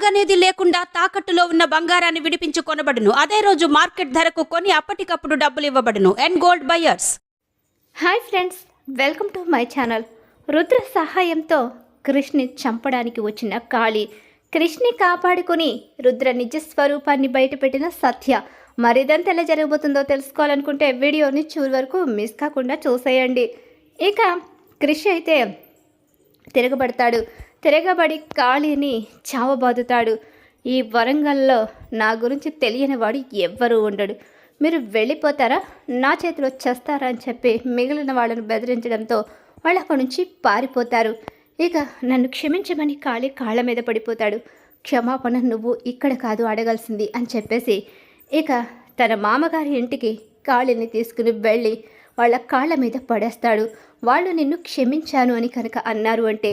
నగనేది లేకుండా తాకట్టులో ఉన్న బంగారాన్ని విడిపించి కొనబడును. అదే రోజు మార్కెట్ ధరకు కొని అప్పటికప్పుడు డబ్బులు ఇవ్వబడును. And gold buyers. Hi friends, welcome to my channel. Rudra సహాయంతో కృష్ణని చంపడానికి వచ్చిన కాళీ, కృష్ణని కాపాడుకుని రుద్ర నిజ స్వరూపాన్ని బయటపెట్టిన సత్య. మరిదంతా ఎలా జరగబోతుందో తెలుసుకోవాలనుకుంటే వీడియోని చివరి వరకు మిస్ కాకుండా చూసేయండి. ఇక కృష్ అయితే తిరగబడి కాళీని చావబాదుతాడు. ఈ వరంగల్లో నా గురించి తెలియని వాడు ఎవ్వరూ ఉండడు, మీరు వెళ్ళిపోతారా, నా చేతిలో చేస్తారా అని చెప్పి మిగిలిన వాళ్ళను బెదిరించడంతో వాళ్ళు అక్కడి నుంచి పారిపోతారు. ఇక నన్ను క్షమించమని కాళీ కాళ్ళ మీద పడిపోతాడు. క్షమాపణ నువ్వు ఇక్కడ కాదు అడగాల్సింది అని చెప్పేసి ఇక తన మామగారి ఇంటికి కాళీని తీసుకుని వెళ్ళి వాళ్ళ కాళ్ళ మీద పడేస్తాడు. వాళ్ళు నిన్ను క్షమించాను అని కనుక అన్నారు అంటే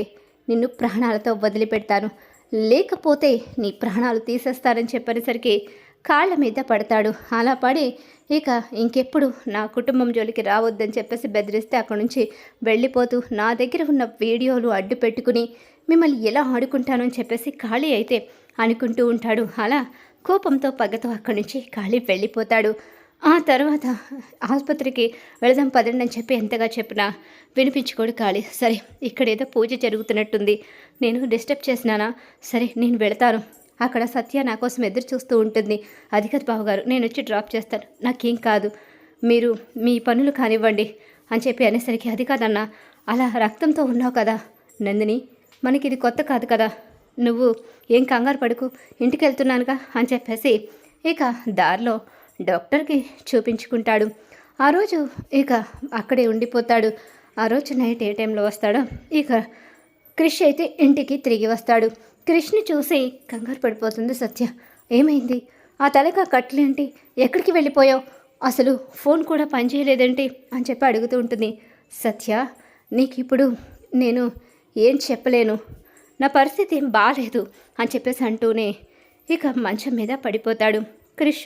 నిన్ను ప్రాణాలతో వదిలిపెడతాను, లేకపోతే నీ ప్రాణాలు తీసేస్తానని చెప్పేసరికి కాళ్ళ మీద పడతాడు. అలా పడి ఇక ఇంకెప్పుడు నా కుటుంబం జోలికి రావద్దని చెప్పేసి బెదిరిస్తే అక్కడి నుంచి వెళ్ళిపోతూ నా దగ్గర ఉన్న వీడియోలు అడ్డు పెట్టుకుని మిమ్మల్ని ఎలా ఆడుకుంటానని చెప్పేసి కాళీ అయితే అనుకుంటూ ఉంటాడు. అలా కోపంతో పగతో అక్కడి నుంచి కాళీ వెళ్ళిపోతాడు. ఆ తర్వాత ఆసుపత్రికి వెళదాం పదండి అని చెప్పి ఎంతగా చెప్పినా వినిపించుకోడు కాళీ. సరే, ఇక్కడ ఏదో పూజ జరుగుతున్నట్టుంది, నేను డిస్టర్బ్ చేసినానా, సరే నేను వెళతాను, అక్కడ సత్య నా కోసం ఎదురు చూస్తూ ఉంటుంది, అది కాదు బావగారు, నేను వచ్చి డ్రాప్ చేస్తాను, నాకేం కాదు, మీరు మీ పనులు కానివ్వండి అని చెప్పి అనేసరికి అది కాదన్నా, అలా రక్తంతో ఉన్నావు కదా నందిని, మనకి ఇది కొత్త కాదు కదా, నువ్వు ఏం కంగారు పడుకు, ఇంటికి వెళ్తున్నానుగా అని చెప్పేసి ఇక దారిలో డాక్టర్కి చూపించుకుంటాడు. ఆ రోజు ఇక అక్కడే ఉండిపోతాడు. ఆ రోజు నైట్ ఏ టైంలో వస్తాడో ఇక క్రిష్ అయితే ఇంటికి తిరిగి వస్తాడు. క్రిష్ని చూసి కంగారు పడిపోతుంది సత్య. ఏమైంది, ఆ తలక కట్లేంటి, ఎక్కడికి వెళ్ళిపోయావు, అసలు ఫోన్ కూడా పనిచేయలేదేంటి అని చెప్పి అడుగుతూ ఉంటుంది. సత్య, నీకు ఇప్పుడు నేను ఏం చెప్పలేను, నా పరిస్థితి ఏం బాగాలేదు అని చెప్పేసి అంటూనే ఇక మంచం మీద పడిపోతాడు. క్రిష్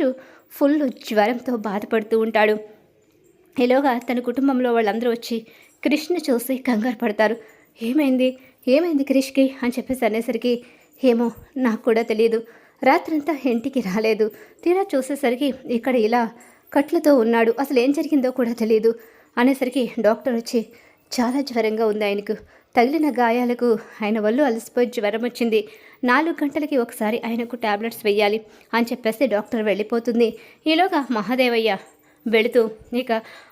ఫుల్ జ్వరంతో బాధపడుతూ ఉంటాడు. ఈలోగా తన కుటుంబంలో వాళ్ళందరూ వచ్చి క్రిష్ని చూసి కంగారు పడతారు. ఏమైంది క్రిష్కి అని చెప్పేసి అనేసరికి ఏమో నాకు కూడా తెలియదు, రాత్రంతా ఇంటికి రాలేదు, తీరా చూసేసరికి ఇక్కడ ఇలా కట్లతో ఉన్నాడు, అసలు ఏం జరిగిందో కూడా తెలియదు అనేసరికి డాక్టర్ వచ్చి చాలా జ్వరంగా ఉంది, ఆయనకు తగిలిన గాయాలకు ఆయన వల్లు అలసిపోయి జ్వరం వచ్చింది, 4 గంటలకి ఒకసారి ఆయనకు టాబ్లెట్స్ వేయాలి అని చెప్పేసి డాక్టర్ వెళ్ళిపోతుంది. ఈలోగా మహాదేవయ్య వెళుతూ ఇక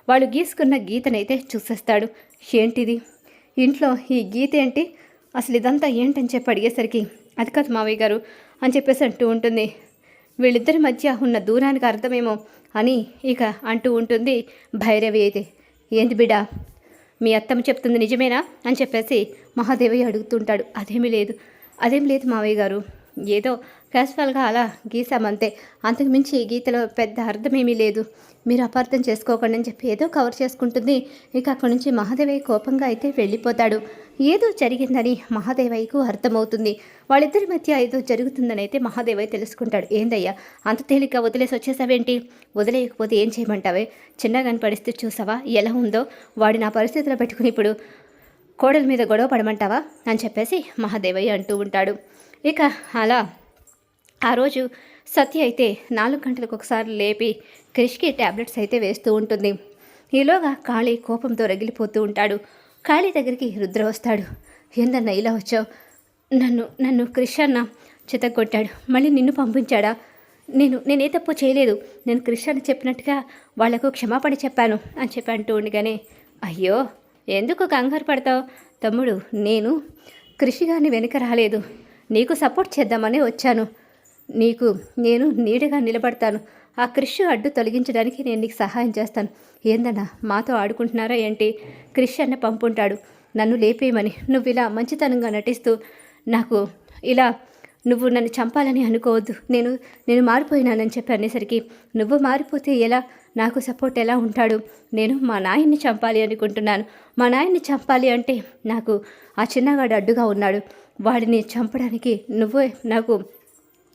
వాళ్ళు గీసుకున్న గీతనైతే చూసేస్తాడు. ఏంటిది, ఇంట్లో ఈ గీత ఏంటి, అసలు ఇదంతా ఏంటని చెప్పి అడిగేసరికి అది కాదు మావయ్య గారు అని చెప్పేసి అంటూ ఉంటుంది. వీళ్ళిద్దరి మధ్య ఉన్న దూరానికి అర్థమేమో అని ఇక అంటూ ఉంటుంది భైరవి. అయితే ఏంటి బిడ్డ, మీ అత్తమ్మ చెప్తుంది నిజమేనా అని చెప్పేసి మహాదేవయ్య అడుగుతుంటాడు. అదేం లేదు మావయ్య గారు, ఏదో క్యాజువల్గా అలా గీసామంతే, అంతకుమించి ఈ గీతలో పెద్ద అర్థమేమీ లేదు, మీరు అపార్థం చేసుకోకండి అని చెప్పి ఏదో కవర్ చేసుకుంటుంది. ఇక అక్కడి నుంచి మహాదేవయ్య కోపంగా అయితే వెళ్ళిపోతాడు. ఏదో జరిగిందని మహాదేవయ్యకు అర్థమవుతుంది. వాళ్ళిద్దరి మధ్య ఏదో జరుగుతుందని అయితే మహాదేవయ్య తెలుసుకుంటాడు. ఏందయ్యా అంత తేలిక వదిలేసి వచ్చేసావేంటి, వదిలేయకపోతే ఏం చేయమంటావే, చిన్నగాని పరిస్థితి చూసావా ఎలా ఉందో, వాడి నా పరిస్థితిలో పెట్టుకుని ఇప్పుడు కోడల మీద గొడవ పడమంటావా అని చెప్పేసి మహాదేవయ్య అంటూ ఉంటాడు. ఇక అలా ఆ రోజు సత్య అయితే 4 గంటలకు ఒకసారి లేపి క్రిష్కి ట్యాబ్లెట్స్ అయితే వేస్తూ ఉంటుంది. ఈలోగా కాళీ కోపంతో రగిలిపోతూ ఉంటాడు. కాళీ దగ్గరికి రుద్ర వస్తాడు. ఏందన్నా ఇలా వచ్చావు, నన్ను క్రిష్ అన్న చితగొట్టాడు, మళ్ళీ నిన్ను పంపించాడా, నేనే తప్పు చేయలేదు, నేను క్రిష్ అని చెప్పినట్టుగా వాళ్లకు క్షమాపణ చెప్పాను అని చెప్పి అంటూ ఉండగానే, అయ్యో ఎందుకు కంగారు పడతావు తమ్ముడు, నేను కృషి గారిని వెనక రాలేదు, నీకు సపోర్ట్ చేద్దామని వచ్చాను, నేను నీడగా నిలబడతాను, ఆ క్రిష్ అడ్డు తొలగించడానికి నేను నీకు సహాయం చేస్తాను. ఏందన్నా మాతో ఆడుకుంటున్నారా ఏంటి, క్రిష్ అన్న పంపుంటాడు నన్ను లేపేయమని, నువ్వు ఇలా మంచితనంగా నటిస్తూ నాకు ఇలా నువ్వు నన్ను చంపాలని అనుకోవద్దు, నేను మారిపోయినానని చెప్పి అనేసరికి నువ్వు మారిపోతే ఎలా, నాకు సపోర్ట్ ఎలా ఉంటాడు, నేను మా నాయన్ని చంపాలి అనుకుంటున్నాను, మా నాయన్ని చంపాలి అంటే నాకు ఆ చిన్నగాడు అడ్డుగా ఉన్నాడు, వాడిని చంపడానికి నువ్వే నాకు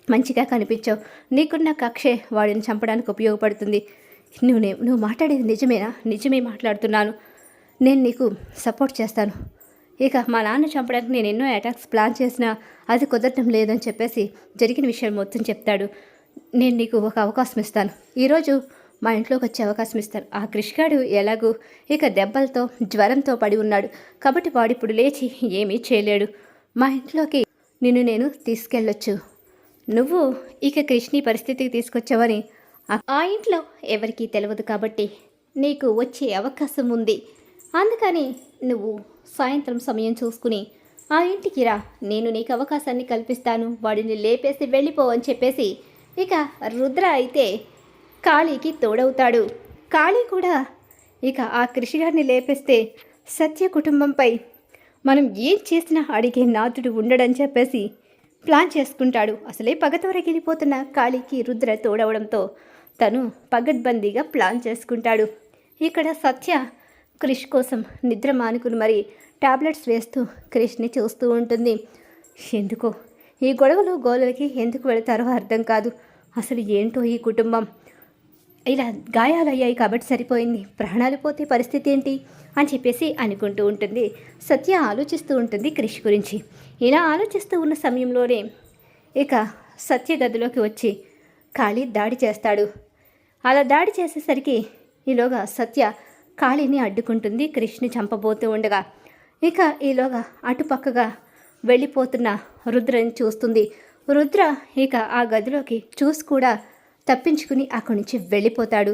మంచిగా కనిపించావు, నీకున్న కక్షే వాడిని చంపడానికి ఉపయోగపడుతుంది, నువ్వు మాట్లాడేది నిజమేనా, నిజమే మాట్లాడుతున్నాను, నేను నీకు సపోర్ట్ చేస్తాను, ఇక మా నాన్న చంపడానికి నేను ఎన్నో అటాక్స్ ప్లాన్ చేసినా అది కుదరటం లేదని చెప్పేసి జరిగిన విషయం మొత్తం చెప్తాడు. నేను నీకు ఒక అవకాశం ఇస్తాను, ఈరోజు మా ఇంట్లోకి వచ్చే అవకాశం ఇస్తాను. ఆ కృష్గాడు ఎలాగూ ఇక దెబ్బలతో జ్వరంతో పడి ఉన్నాడు కాబట్టి వాడిప్పుడు లేచి ఏమీ చేయలేడు. మా ఇంట్లోకి నిన్ను నేను తీసుకెళ్ళొచ్చు. నువ్వు ఇక కృష్ణి పరిస్థితికి తీసుకొచ్చావని ఆ ఇంట్లో ఎవరికీ తెలియదు కాబట్టి నీకు వచ్చే అవకాశం ఉంది. అందుకని నువ్వు సాయంత్రం సమయం చూసుకుని ఆ ఇంటికి రా, నేను నీకు అవకాశాన్ని కల్పిస్తాను, వాడిని లేపేసి వెళ్ళిపో అని చెప్పేసి ఇక రుద్ర అయితే కాళీకి తోడవుతాడు. కాళీ కూడా ఇక ఆ కృషిగారిని లేపేస్తే సత్య కుటుంబంపై మనం ఏం చేసినా అడిగే నాథుడు ఉండడని చెప్పేసి ప్లాన్ చేసుకుంటాడు. అసలే పగతో రగిలిపోతున్న కాళీకి రుద్ర తోడవడంతో తను పగడ్బందీగా ప్లాన్ చేసుకుంటాడు. ఇక్కడ సత్య క్రిష్ కోసం నిద్ర మానుకుని మరి టాబ్లెట్స్ వేస్తూ క్రిష్ని చూస్తూ ఉంటుంది. ఎందుకో ఈ గొడవలు గోలలకి ఎందుకు వెళతారో అర్థం కాదు. అసలు ఏంటో ఈ కుటుంబం, ఇలా గాయాలయ్యాయి కాబట్టి సరిపోయింది, ప్రాణాలు పోతే పరిస్థితి ఏంటి అని చెప్పేసి అనుకుంటూ ఉంటుంది. సత్య ఆలోచిస్తూ ఉంటుంది క్రిష్ గురించి. ఇలా ఆలోచిస్తూ ఉన్న సమయంలోనే ఇక సత్య గదిలోకి వచ్చి కాళీ దాడి చేస్తాడు. అలా దాడి చేసేసరికి ఈలోగా సత్య కాళీని అడ్డుకుంటుంది క్రిష్ని చంపబోతూ ఉండగా. ఇక ఈలోగా అటుపక్కగా వెళ్ళిపోతున్న రుద్రని చూస్తుంది. రుద్ర ఇక ఆ గదిలోకి చూసి కూడా తప్పించుకుని అక్కడి నుంచి వెళ్ళిపోతాడు.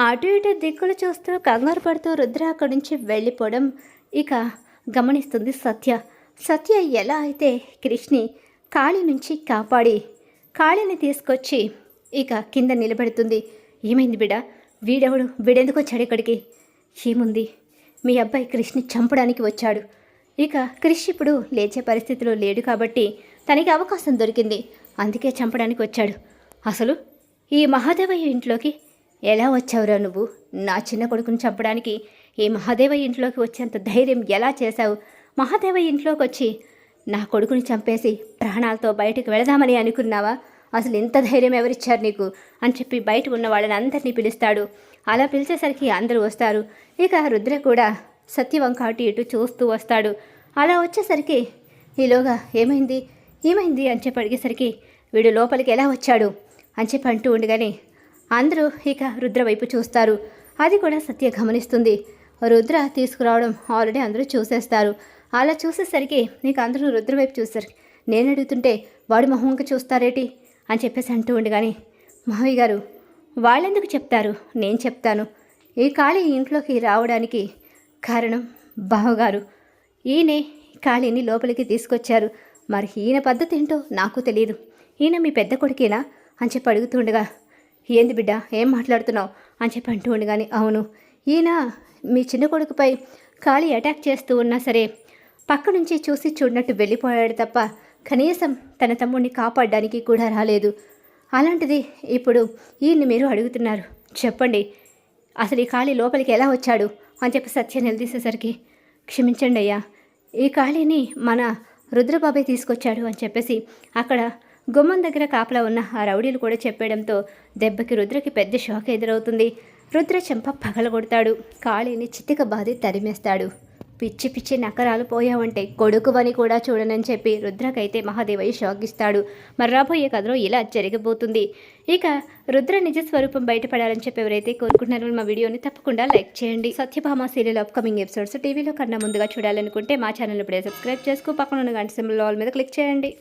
అటు ఇటు దిక్కులు చూస్తూ కంగారు పడుతూ రుద్ర అక్కడి నుంచి వెళ్ళిపోవడం ఇక గమనిస్తుంది సత్య. సత్య ఎలా అయితే కృష్ణి కాళీ నుంచి కాపాడి కాళీని తీసుకొచ్చి ఇక కింద నిలబెడుతుంది. ఏమైంది బిడ్డ, వీడెందుకు వచ్చాడు ఇక్కడికి? ఏముంది, మీ అబ్బాయి కృష్ణి చంపడానికి వచ్చాడు. ఇక క్రిష్ ఇప్పుడు లేచే పరిస్థితిలో లేడు కాబట్టి తనకి అవకాశం దొరికింది, అందుకే చంపడానికి వచ్చాడు. అసలు ఈ మహాదేవయ్య ఇంట్లోకి ఎలా వచ్చావురా నువ్వు? నా చిన్న కొడుకుని చంపడానికి ఈ మహాదేవయ్య ఇంట్లోకి వచ్చేంత ధైర్యం ఎలా చేశావు? మహాదేవయ్య ఇంట్లోకి వచ్చి నా కొడుకుని చంపేసి ప్రాణాలతో బయటకు వెళదామని అనుకున్నావా? అసలు ఇంత ధైర్యం ఎవరిచ్చారు నీకు అని చెప్పి బయట ఉన్న వాళ్ళని అందరినీ పిలుస్తాడు. అలా పిలిచేసరికి అందరూ వస్తారు. ఇక రుద్ర కూడా సత్యవంక అటు ఇటు చూస్తూ వస్తాడు. అలా వచ్చేసరికి ఈలోగా ఏమైంది అని చెప్పి అడిగేసరికి వీడు లోపలికి ఎలా వచ్చాడు అని చెప్పి అంటూ ఉండగానే అందరూ ఇక రుద్ర వైపు చూస్తారు. అది కూడా సత్య గమనిస్తుంది. రుద్ర తీసుకురావడం ఆల్రెడీ అందరూ చూసేస్తారు. అలా చూసేసరికి నీకు అందరూ రుద్ర వైపు చూస్తారు. నేను అడుగుతుంటే వాడి మొహంకి చూస్తారేటి అని చెప్పేసి అంటూ ఉండగానే మావయ్య గారు వాళ్ళెందుకు చెప్తారు, నేను చెప్తాను. ఈ కాళీ ఇంట్లోకి రావడానికి కారణం బావగారు. ఈయనే కాళీని లోపలికి తీసుకొచ్చారు. మరి ఈయన పద్ధతి ఏంటో నాకు తెలియదు. ఈయన మీ పెద్ద కొడుకేనా అని చెప్పి అడుగుతుండగా ఏంది బిడ్డ ఏం మాట్లాడుతున్నావు అని చెప్పి అంటూ ఉండగానే అవును, ఈయన మీ చిన్న కొడుకుపై కాళీ అటాక్ చేస్తూ ఉన్నా సరే పక్క నుంచి చూసి చూడనట్టు వెళ్ళిపోయాడు తప్ప కనీసం తన తమ్ముడిని కాపాడడానికి కూడా రాలేదు. అలాంటిది ఇప్పుడు ఈయన్ని మీరు అడుగుతున్నారు. చెప్పండి, అసలు ఈ కాళీ లోపలికి ఎలా వచ్చాడు అని చెప్పి సత్య నిలదీసేసరికి క్షమించండి అయ్యా, ఈ కాళీని మన రుద్రబాబాయ్ తీసుకొచ్చాడు అని చెప్పేసి అక్కడ గుమ్మం దగ్గర కాపలా ఉన్న ఆ రౌడీలు కూడా చెప్పడంతో దెబ్బకి రుద్రకి పెద్ద షాక్ ఎదురవుతుంది. రుద్ర చెంప పగలగొడతాడు. కాళీని చితిక బాధి తరిమేస్తాడు. పిచ్చి పిచ్చి నకరాలు పోయావంటే కొడుకువని కూడా చూడనని చెప్పి రుద్రకైతే మహాదేవయ్య షాక్ ఇస్తాడు. మరి రాబోయే కథలో ఇలా జరగబోతుంది. ఇక రుద్ర నిజ స్వరూపం బయటపడాలని చెప్పి ఎవరైతే కోరుకుంటున్నారో మా వీడియోని తప్పకుండా లైక్ చేయండి. సత్యభామ సీరియల్ అప్కమింగ్ ఎపిసోడ్స్ టీవీలో కన్నా ముందుగా చూడాలనుకుంటే మా ఛానల్ ఇప్పుడే సబ్స్క్రైబ్ చేసుకో, పక్కన ఉన్న గంట సింబల్ ఆల్ మీద క్లిక్ చేయండి.